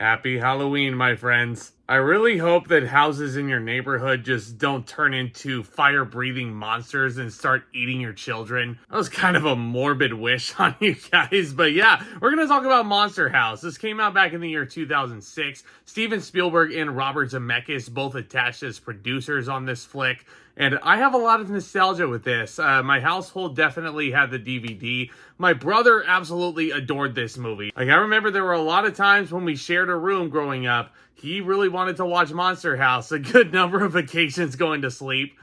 Happy Halloween, my friends. I really hope that houses in your neighborhood just don't turn into fire-breathing monsters and start eating your children. That was kind of a morbid wish on you guys, but yeah, we're gonna talk about Monster House. This came out back in the year 2006. Steven Spielberg and Robert Zemeckis both attached as producers on this flick. And I have a lot of nostalgia with this. My household definitely had the DVD. My brother absolutely adored this movie. Like, I remember there were a lot of times when we shared a room growing up. He really wanted to watch Monster House a good number of occasions going to sleep.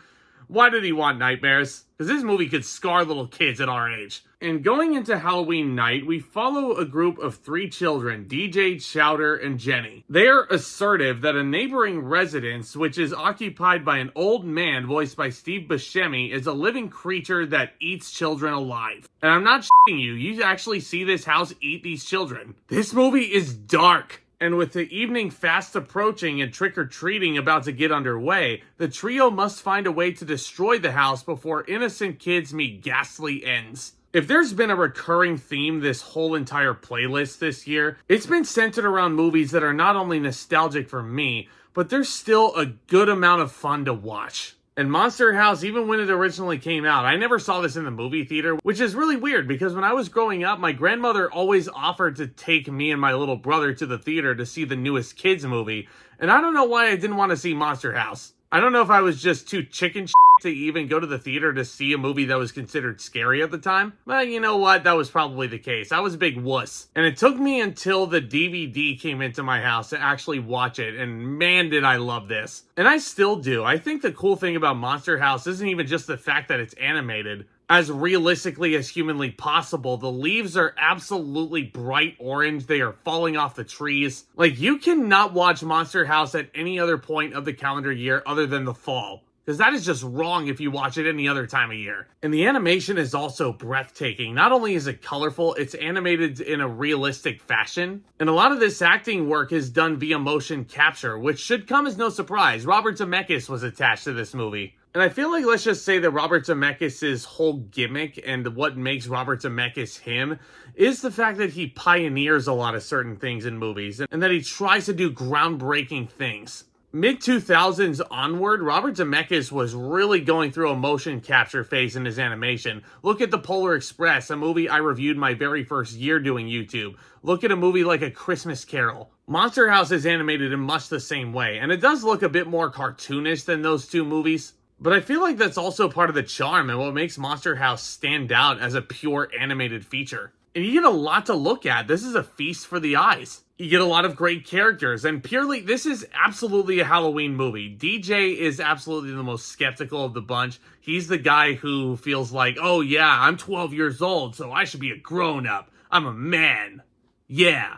Why did he want nightmares? Because this movie could scar little kids at our age. And going into Halloween night, we follow a group of 3 children, DJ, Chowder, and Jenny. They are assertive that a neighboring residence, which is occupied by an old man voiced by Steve Buscemi, is a living creature that eats children alive. And I'm not shitting you, you actually see this house eat these children. This movie is dark. And with the evening fast approaching and trick-or-treating about to get underway, the trio must find a way to destroy the house before innocent kids meet ghastly ends. If there's been a recurring theme this whole entire playlist this year, it's been centered around movies that are not only nostalgic for me, but they're still a good amount of fun to watch. And Monster House, even when it originally came out, I never saw this in the movie theater, which is really weird because when I was growing up, my grandmother always offered to take me and my little brother to the theater to see the newest kids movie. And I don't know why I didn't want to see Monster House. I don't know if I was just too chicken shit to even go to the theater to see a movie that was considered scary at the time. But you know what? That was probably the case. I was a big wuss. And it took me until the DVD came into my house to actually watch it. And man, did I love this. And I still do. I think the cool thing about Monster House isn't even just the fact that it's animated. As realistically as humanly possible, the leaves are absolutely bright orange. They are falling off the trees. Like, you cannot watch Monster House at any other point of the calendar year other than the fall. Because that is just wrong if you watch it any other time of year. And the animation is also breathtaking. Not only is it colorful, it's animated in a realistic fashion. And a lot of this acting work is done via motion capture, which should come as no surprise. Robert Zemeckis was attached to this movie. And I feel like, let's just say that Robert Zemeckis' whole gimmick and what makes Robert Zemeckis him is the fact that he pioneers a lot of certain things in movies and that he tries to do groundbreaking things. Mid-2000s onward, Robert Zemeckis was really going through a motion capture phase in his animation. Look at The Polar Express, a movie I reviewed my very first year doing YouTube. Look at a movie like A Christmas Carol. Monster House is animated in much the same way, and it does look a bit more cartoonish than those two movies. But I feel like that's also part of the charm and what makes Monster House stand out as a pure animated feature. And you get a lot to look at. This is a feast for the eyes. You get a lot of great characters, and purely, this is absolutely a Halloween movie. DJ is absolutely the most skeptical of the bunch. He's the guy who feels like, oh yeah, I'm 12 years old, so I should be a grown-up. I'm a man. Yeah,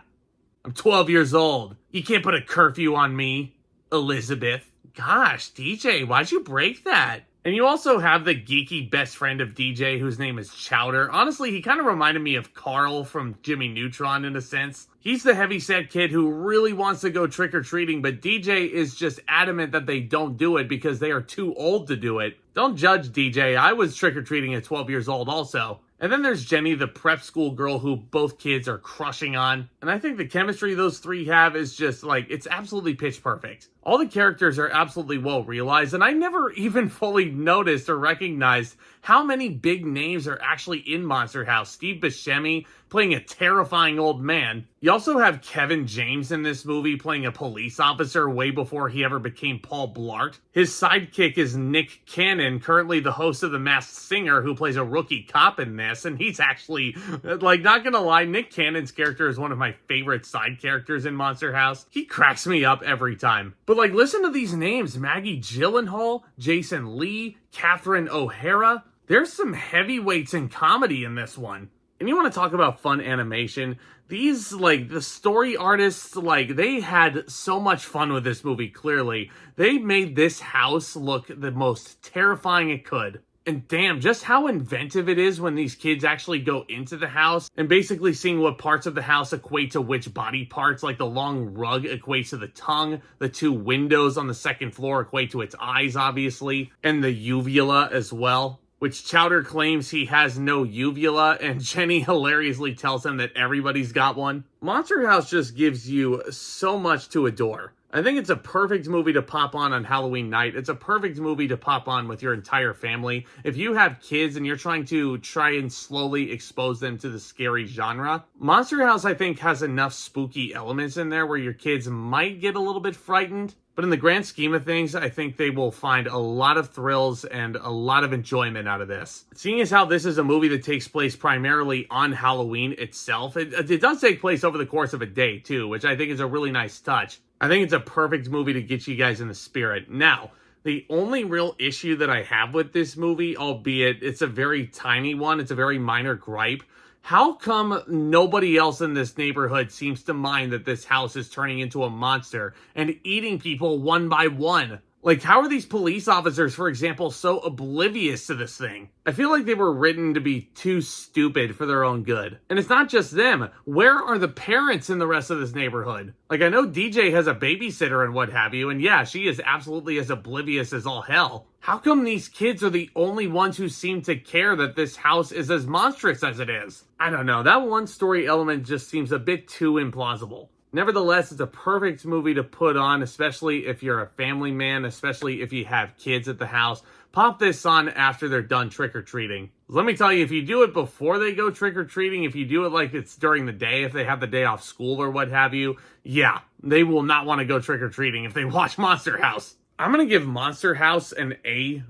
I'm 12 years old. You can't put a curfew on me, Elizabeth. Gosh, DJ, why'd you break that? And you also have the geeky best friend of DJ, whose name is Chowder. Honestly, he kind of reminded me of Carl from Jimmy Neutron in a sense. He's the heavyset kid who really wants to go trick-or-treating, but DJ is just adamant that they don't do it because they are too old to do it. Don't judge DJ. I was trick-or-treating at 12 years old also. And then there's Jenny, the prep school girl who both kids are crushing on. And I think the chemistry those three have is just like, it's absolutely pitch perfect. All the characters are absolutely well realized, and I never even fully noticed or recognized how many big names are actually in Monster House. Steve Buscemi playing a terrifying old man. You also have Kevin James in this movie playing a police officer way before he ever became Paul Blart. His sidekick is Gil Kenan, currently the host of The Masked Singer, who plays a rookie cop in this, and he's actually, like, not gonna lie, Gil Kenan's character is one of my favorite side characters in Monster House. He cracks me up every time. But like, listen to these names: Maggie Gyllenhaal, Jason Lee, Catherine O'Hara. There's some heavyweights in comedy in this one. And you want to talk about fun animation? These, like, the story artists, like, they had so much fun with this movie, clearly. They made this house look the most terrifying it could. And damn, just how inventive it is when these kids actually go into the house and basically seeing what parts of the house equate to which body parts. Like the long rug equates to the tongue, the 2 windows on the second floor equate to its eyes, obviously, and the uvula as well. which Chowder claims he has no uvula, and Jenny hilariously tells him that everybody's got one. Monster House just gives you so much to adore. I think it's a perfect movie to pop on Halloween night. It's a perfect movie to pop on with your entire family. If you have kids and you're trying and slowly expose them to the scary genre, Monster House, I think, has enough spooky elements in there where your kids might get a little bit frightened. But in the grand scheme of things, I think they will find a lot of thrills and a lot of enjoyment out of this. Seeing as how this is a movie that takes place primarily on Halloween itself, it does take place over the course of a day too, which I think is a really nice touch. I think it's a perfect movie to get you guys in the spirit. Now, the only real issue that I have with this movie, albeit it's a very tiny one, it's a very minor gripe, how come nobody else in this neighborhood seems to mind that this house is turning into a monster and eating people one by one? Like, how are these police officers, for example, so oblivious to this thing? I feel like they were written to be too stupid for their own good. And it's not just them. Where are the parents in the rest of this neighborhood? Like, I know DJ has a babysitter and what have you, and yeah, she is absolutely as oblivious as all hell. How come these kids are the only ones who seem to care that this house is as monstrous as it is? I don't know, that one story element just seems a bit too implausible. Nevertheless, it's a perfect movie to put on, especially if you're a family man, especially if you have kids at the house. Pop this on after they're done trick-or-treating. Let me tell you, if you do it before they go trick-or-treating, if you do it like it's during the day, if they have the day off school or what have you, yeah, they will not want to go trick-or-treating if they watch Monster House. I'm going to give Monster House an A-.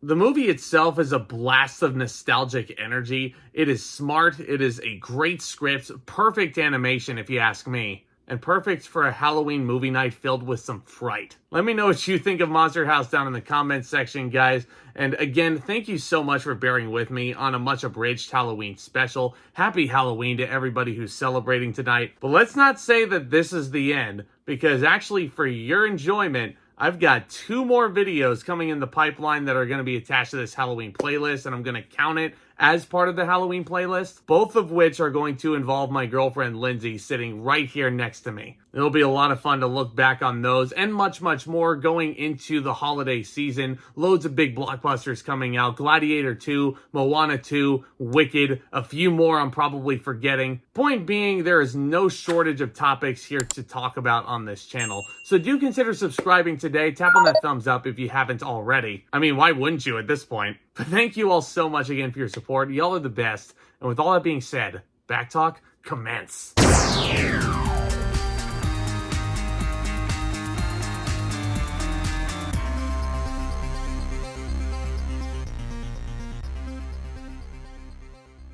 The movie itself is a blast of nostalgic energy. It is smart, it is a great script, perfect animation if you ask me, and perfect for a Halloween movie night filled with some fright. Let me know what you think of Monster House down in the comments section, guys. And again, thank you so much for bearing with me on a much abridged Halloween special. Happy Halloween to everybody who's celebrating tonight. But let's not say that this is the end, because actually for your enjoyment, I've got 2 more videos coming in the pipeline that are going to be attached to this Halloween playlist, and I'm going to count it as part of the Halloween playlist, both of which are going to involve my girlfriend Lindsay sitting right here next to me. It'll be a lot of fun to look back on those and much, much more going into the holiday season. Loads of big blockbusters coming out. Gladiator 2, Moana 2, Wicked, a few more I'm probably forgetting. Point being, there is no shortage of topics here to talk about on this channel. So do consider subscribing today. Tap on that thumbs up if you haven't already. I mean, why wouldn't you at this point? But thank you all so much again for your support. Y'all are the best. And with all that being said, Back Talk, commence.